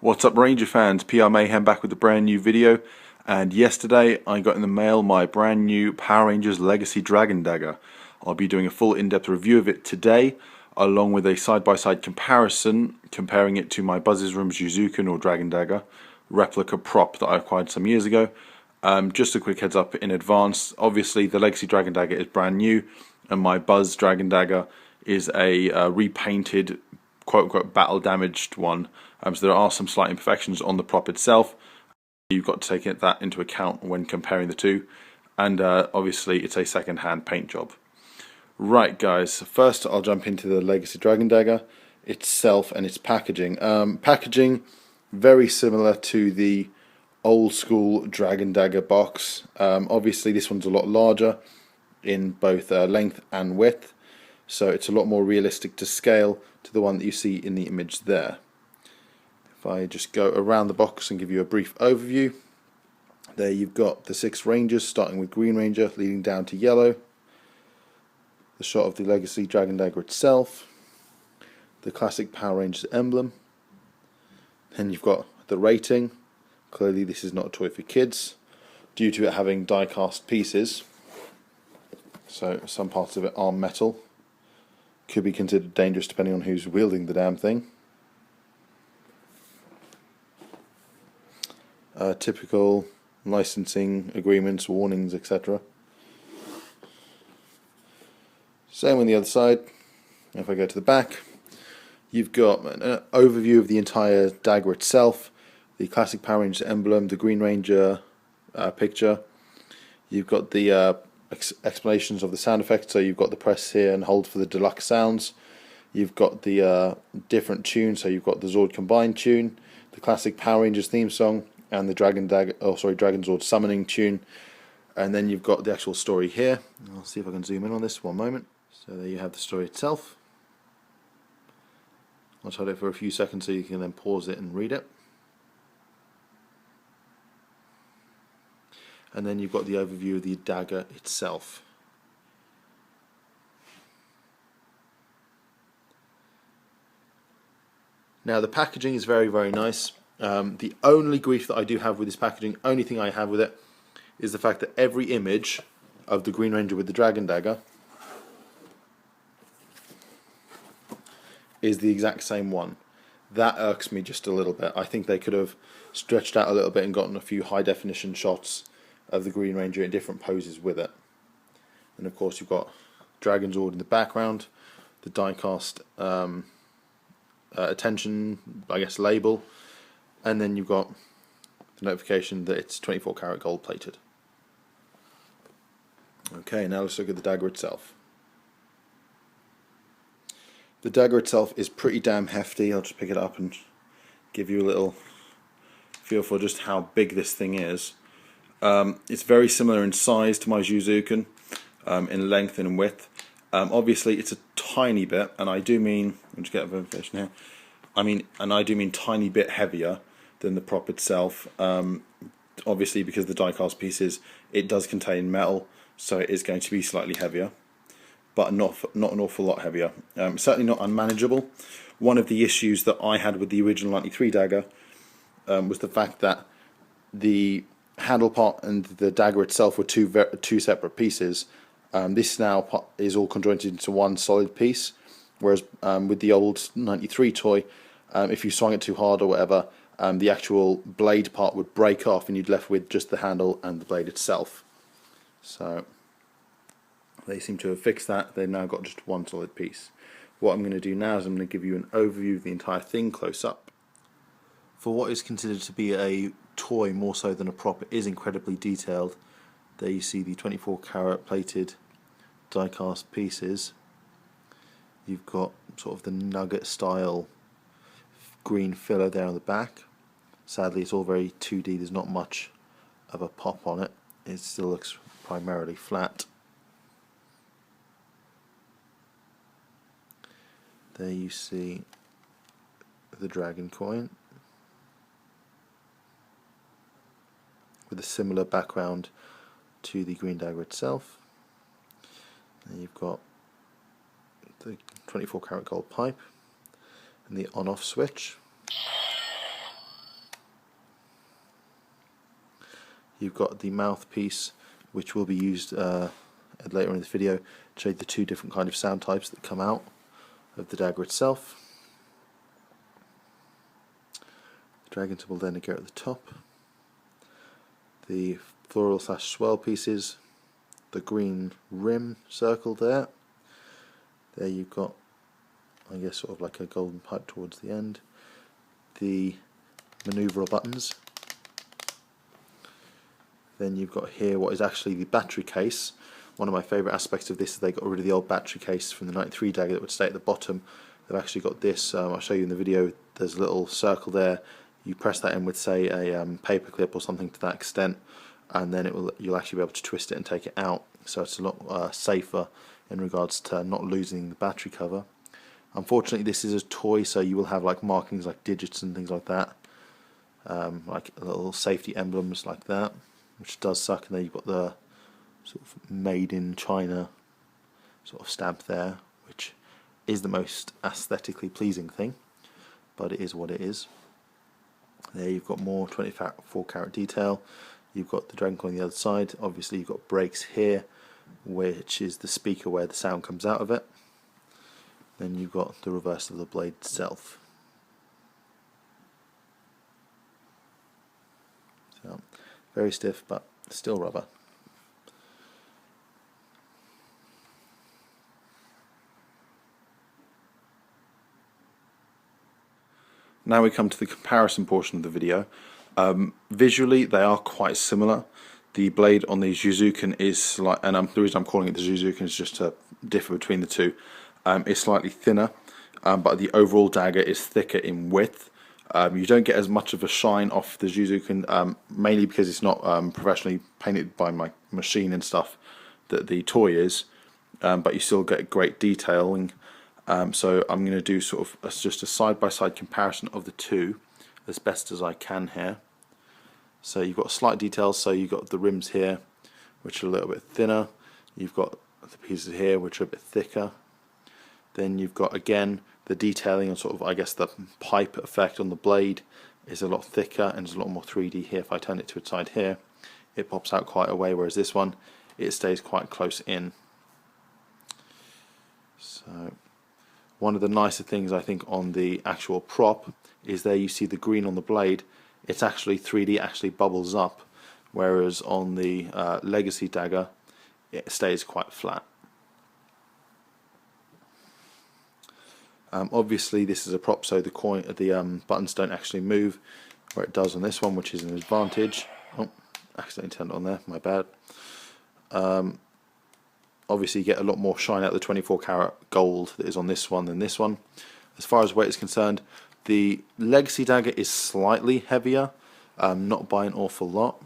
What's up, Ranger fans? PR Mayhem back with a brand new video. And yesterday I got in the mail my brand new Power Rangers Legacy Dragon Dagger. I'll be doing a full in-depth review of it today, along with a side-by-side comparison, comparing it to my Buzz's Room Zyusouken or Dragon Dagger replica prop that I acquired some years ago. Just a quick heads up in advance, obviously the Legacy Dragon Dagger is brand new, and my Buzz Dragon Dagger is a repainted, quote-unquote, battle-damaged one. So there are some slight imperfections on the prop itself. You've got to take that into account when comparing the two. And obviously it's a second-hand paint job. Right, guys, first I'll jump into the Legacy Dragon Dagger itself and its packaging. Packaging very similar to the old school Dragon Dagger box. Obviously this one's a lot larger in both length and width, so it's a lot more realistic to scale to the one that you see in the image there. If I just go around the box and give you a brief overview, there you've got the 6 Rangers, starting with Green Ranger, leading down to yellow. The shot of the Legacy Dragon Dagger itself, the classic Power Rangers emblem. Then you've got the rating. Clearly this is not a toy for kids, due to it having die-cast pieces. So some parts of it are metal. Could be considered dangerous depending on who's wielding the damn thing. Typical licensing agreements, warnings, etc. Same on the other side. If I go to the back, you've got an overview of the entire dagger itself, the classic Power Rangers emblem, the Green Ranger picture. You've got the explanations of the sound effects, so you've got the press here and hold for the deluxe sounds. You've got the different tunes, so you've got the Zord combined tune, the classic Power Rangers theme song, and the Dragon Zord summoning tune. And then you've got the actual story here. I'll see if I can zoom in on this one moment. So there you have the story itself. I'll hold it for a few seconds so you can then pause it and read it. And then you've got the overview of the dagger itself. Now the packaging is very, very nice. The only grief that I do have with this packaging, only thing I have with it, is the fact that every image of the Green Ranger with the Dragon Dagger is the exact same one. That irks me just a little bit. I think they could have stretched out a little bit and gotten a few high definition shots of the Green Ranger in different poses with it. And of course you've got Dragon Zord in the background, the die-cast attention, I guess, label, and then you've got the notification that it's 24 karat gold plated. Okay, now let's look at the dagger itself. The dagger itself is pretty damn hefty. I'll just pick it up and give you a little feel for just how big this thing is. It's very similar in size to my Zyusouken, in length and in width. Obviously it's a tiny bit, and I do mean, I'll just get a verification here, I do mean tiny bit heavier than the prop itself. Obviously because the die-cast pieces, it does contain metal, so it is going to be slightly heavier, but not an awful lot heavier. Certainly not unmanageable. One of the issues that I had with the original 93 dagger was the fact that the handle part and the dagger itself were two separate pieces. This now is all conjoined into one solid piece, whereas with the old 93 toy, if you swung it too hard or whatever, the actual blade part would break off and you'd left with just the handle and the blade itself. So they seem to have fixed that. They've now got just one solid piece. What I'm going to do now is I'm going to give you an overview of the entire thing close up. For what is considered to be a toy more so than a prop, it is incredibly detailed. There you see the 24 karat plated die-cast pieces. You've got sort of the nugget style green filler there on the back. Sadly it's all very 2D, there's not much of a pop on it. It still looks primarily flat. There you see the dragon coin with a similar background to the green dagger itself. And you've got the 24 karat gold pipe and the on-off switch. You've got the mouthpiece, which will be used later in this video to show you the two different kind of sound types that come out of the dagger itself. The dragon symbol then again at the top. The floral / swirl pieces, the green rim circle there. There you've got, I guess, sort of like a golden pipe towards the end. The maneuver buttons. Then you've got here what is actually the battery case. One of my favourite aspects of this is they got rid of the old battery case from the 93 dagger that would stay at the bottom. They've actually got this, I'll show you in the video, there's a little circle there. You press that in with, say, a paper clip or something to that extent, and then you'll actually be able to twist it and take it out. So it's a lot safer in regards to not losing the battery cover. Unfortunately, this is a toy, so you will have like markings like digits and things like that, like little safety emblems like that, which does suck. And then you've got the sort of made in China sort of stamp there, which is the most aesthetically pleasing thing, but it is what it is. There you've got more 24 karat detail. You've got the dragon on the other side. Obviously you've got breaks here, which is the speaker where the sound comes out of it. Then you've got the reverse of the blade itself. So very stiff, but still rubber. Now we come to the comparison portion of the video. Visually, they are quite similar. The blade on the Zyusouken is the reason I'm calling it the Zyusouken is just to differ between the two. It's slightly thinner, but the overall dagger is thicker in width. You don't get as much of a shine off the Zyusouken, mainly because it's not professionally painted by my machine and stuff that the toy is, but you still get great detailing. So I'm going to do sort of just a side-by-side comparison of the two as best as I can here. So you've got slight details, so you've got the rims here which are a little bit thinner, you've got the pieces here which are a bit thicker, then you've got again the detailing and sort of, I guess, the pipe effect on the blade is a lot thicker and there's a lot more 3D here. If I turn it to its side here, it pops out quite a way, whereas this one, it stays quite close in. So one of the nicer things I think on the actual prop is there you see the green on the blade, it's actually 3D, actually bubbles up, whereas on the Legacy dagger it stays quite flat. Obviously this is a prop, so the buttons don't actually move where it does on this one, which is an advantage. Oh, accidentally turned it on there, my bad. Obviously you get a lot more shine out of the 24 karat gold that is on this one than this one. As far as weight is concerned, the Legacy dagger is slightly heavier, not by an awful lot.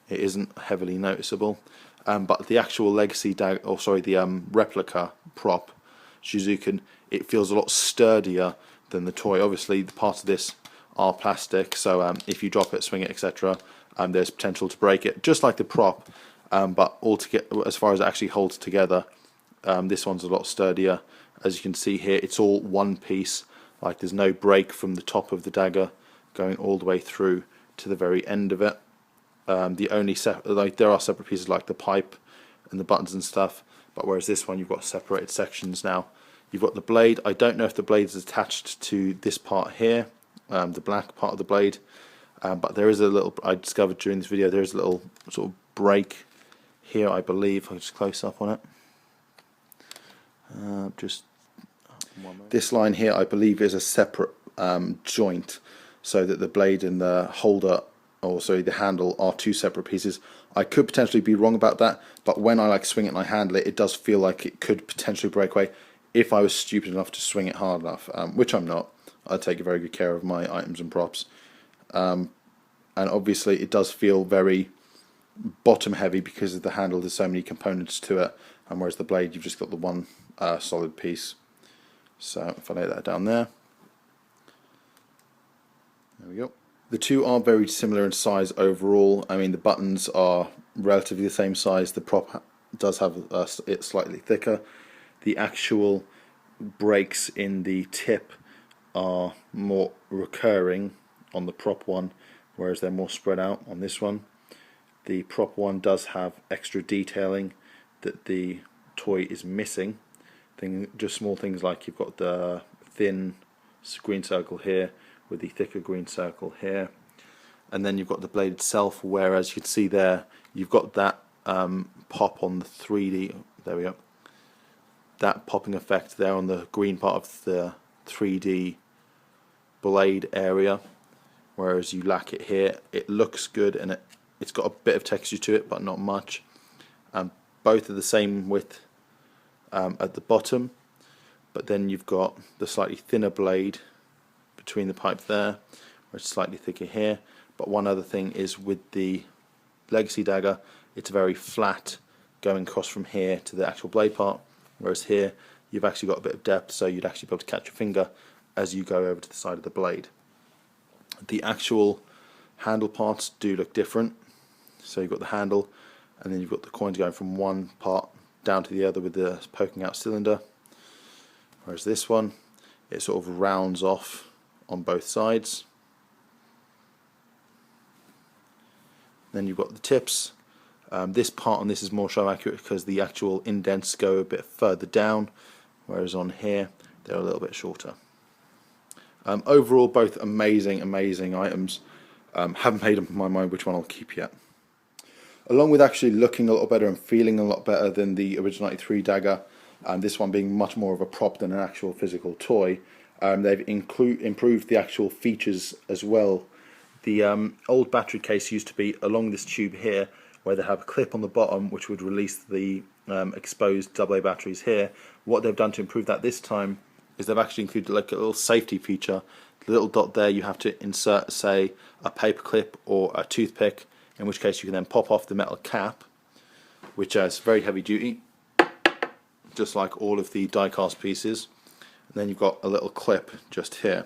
It isn't heavily noticeable, but the actual Legacy dagger, or sorry, the replica prop Zyusouken, it feels a lot sturdier than the toy. Obviously the parts of this are plastic, so if you drop it, swing it, etc., there's potential to break it, just like the prop. But altogether, as far as it actually holds together, this one's a lot sturdier. As you can see here, it's all one piece, like there's no break from the top of the dagger going all the way through to the very end of it. The only there are separate pieces like the pipe and the buttons and stuff, but whereas this one you've got separated sections now. You've got the blade. I don't know if the blade is attached to this part here, the black part of the blade, but there is a little, I discovered during this video, there is a little sort of break here, I believe. I'll just close up on it. This line here, I believe, is a separate joint, so that the blade and the holder, or sorry, the handle, are two separate pieces. I could potentially be wrong about that, but when I swing it and I handle it, it does feel like it could potentially break away if I was stupid enough to swing it hard enough, which I'm not. I take very good care of my items and props, and obviously it does feel very bottom heavy because of the handle. There's so many components to it, and whereas the blade, you've just got the one solid piece. So if I lay that down there we go. The two are very similar in size overall. I mean, the buttons are relatively the same size. The prop does have it slightly thicker. The actual breaks in the tip are more recurring on the prop one, whereas they're more spread out on this one. The prop one does have extra detailing that the toy is missing. Just small things like you've got the thin green circle here with the thicker green circle here, and then you've got the blade itself, whereas you can see there you've got that pop on the 3D, there we go, that popping effect there on the green part of the 3D blade area, whereas you lack it here. It looks good and it's got a bit of texture to it, but not much. Both are the same width at the bottom, but then you've got the slightly thinner blade between the pipe there, where it's slightly thicker here. But one other thing is with the Legacy Dagger, it's very flat going across from here to the actual blade part, whereas here you've actually got a bit of depth, so you'd actually be able to catch your finger as you go over to the side of the blade. The actual handle parts do look different. So you've got the handle, and then you've got the coins going from one part down to the other with the poking out cylinder, whereas this one, it sort of rounds off on both sides. Then you've got the tips. This part on this is more show accurate because the actual indents go a bit further down, whereas on here they're a little bit shorter. Overall, both amazing items. Haven't made up my mind which one I'll keep yet. Along with actually looking a lot better and feeling a lot better than the original 93 Dagger, this one being much more of a prop than an actual physical toy, they've improved the actual features as well. The old battery case used to be along this tube here, where they have a clip on the bottom which would release the exposed AA batteries here. What they've done to improve that this time is they've actually included like a little safety feature. The little dot there, you have to insert, say, a paper clip or a toothpick, in which case you can then pop off the metal cap, which is very heavy duty, just like all of the die-cast pieces. And then you've got a little clip just here.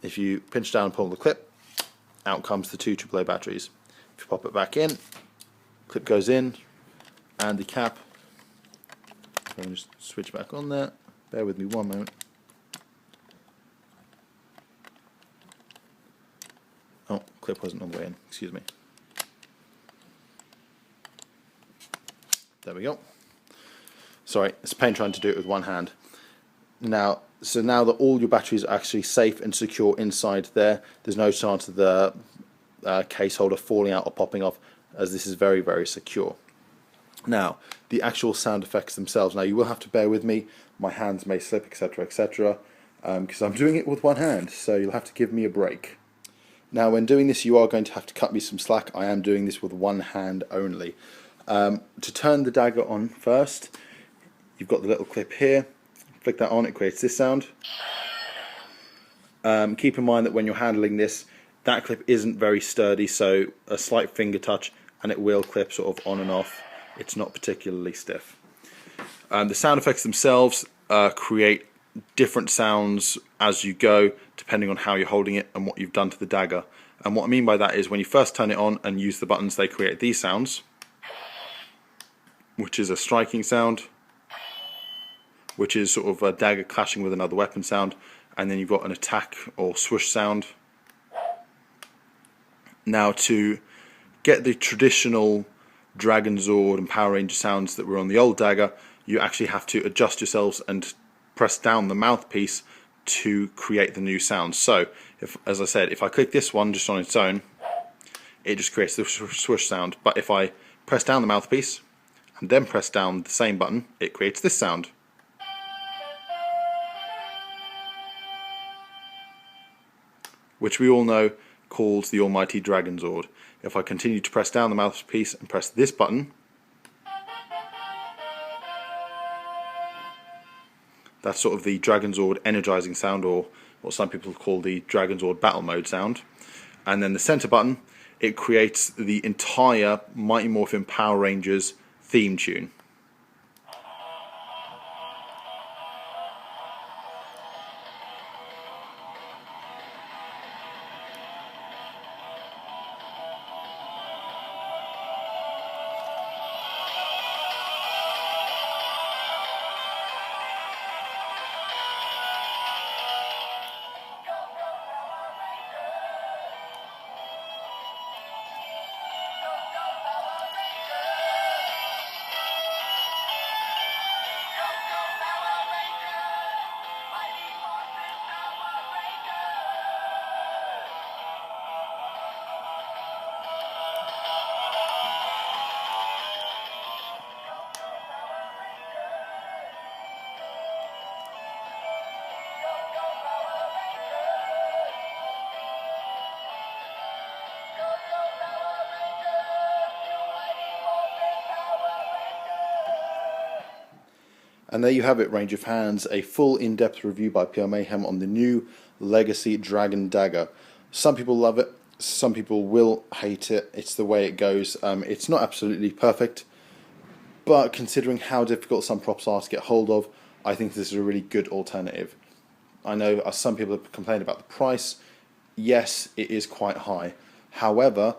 If you pinch down and pull the clip, out comes the two AAA batteries. If you pop it back in, clip goes in, and the cap, let me just switch back on there, bear with me one moment. Oh, clip wasn't on the way in, excuse me. There we go. Sorry, it's a pain trying to do it with one hand. Now that all your batteries are actually safe and secure inside there, there's no chance of the case holder falling out or popping off, as this is very secure. Now, the actual sound effects themselves. Now, you will have to bear with me. My hands may slip, etc., because I'm doing it with one hand, so you'll have to give me a break. Now, when doing this, you are going to have to cut me some slack. I am doing this with one hand only. To turn the Dagger on first, you've got the little clip here. Flick that on, it creates this sound. Keep in mind that when you're handling this, that clip isn't very sturdy, so a slight finger touch and it will clip sort of on and off. It's not particularly stiff. The sound effects themselves create different sounds as you go, depending on how you're holding it and what you've done to the Dagger. And what I mean by that is when you first turn it on and use the buttons, they create these sounds, which is a striking sound, which is sort of a dagger clashing with another weapon sound, and then you've got an attack or swoosh sound. Now, to get the traditional Dragon Zord and Power Ranger sounds that were on the old Dagger, you actually have to adjust yourselves and press down the mouthpiece to create the new sounds. So, as I said, if I click this one just on its own, it just creates the swoosh sound. But if I press down the mouthpiece and then press down the same button, it creates this sound. Which we all know calls the almighty Dragon Zord. If I continue to press down the mouthpiece and press this button, that's sort of the Dragon Zord energizing sound, or what some people call the Dragon Zord battle mode sound. And then the center button, it creates the entire Mighty Morphin Power Rangers theme tune. And there you have it, Ranger fans, a full in-depth review by PR Mayhem on the new Legacy Dragon Dagger. Some people love it, some people will hate it. It's the way it goes. It's not absolutely perfect, but considering how difficult some props are to get hold of, I think this is a really good alternative. I know some people have complained about the price. Yes, it is quite high. However,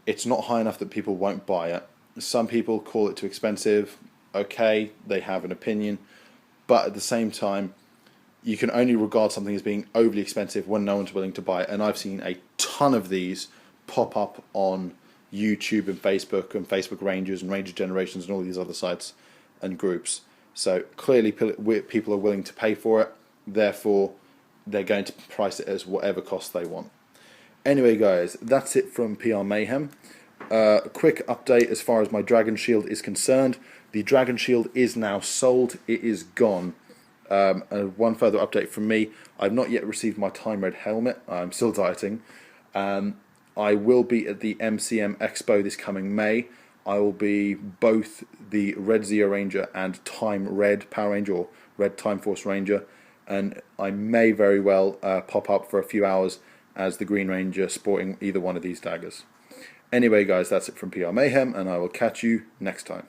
it's not high enough that people won't buy it. Some people call it too expensive. Okay, they have an opinion, but at the same time, you can only regard something as being overly expensive when no one's willing to buy it. And I've seen a ton of these pop up on YouTube and Facebook Rangers and Ranger Generations and all these other sites and groups. So clearly people are willing to pay for it, therefore they're going to price it as whatever cost they want. Anyway guys, that's it from PR Mayhem. A quick update as far as my Dragon Shield is concerned. The Dragon Shield is now sold. It is gone. One further update from me. I've not yet received my Time Red helmet. I'm still dieting. I will be at the MCM Expo this coming May. I will be both the Red Zeo Ranger and Time Red Power Ranger, or Red Time Force Ranger. And I may very well pop up for a few hours as the Green Ranger sporting either one of these daggers. Anyway guys, that's it from PR Mayhem, and I will catch you next time.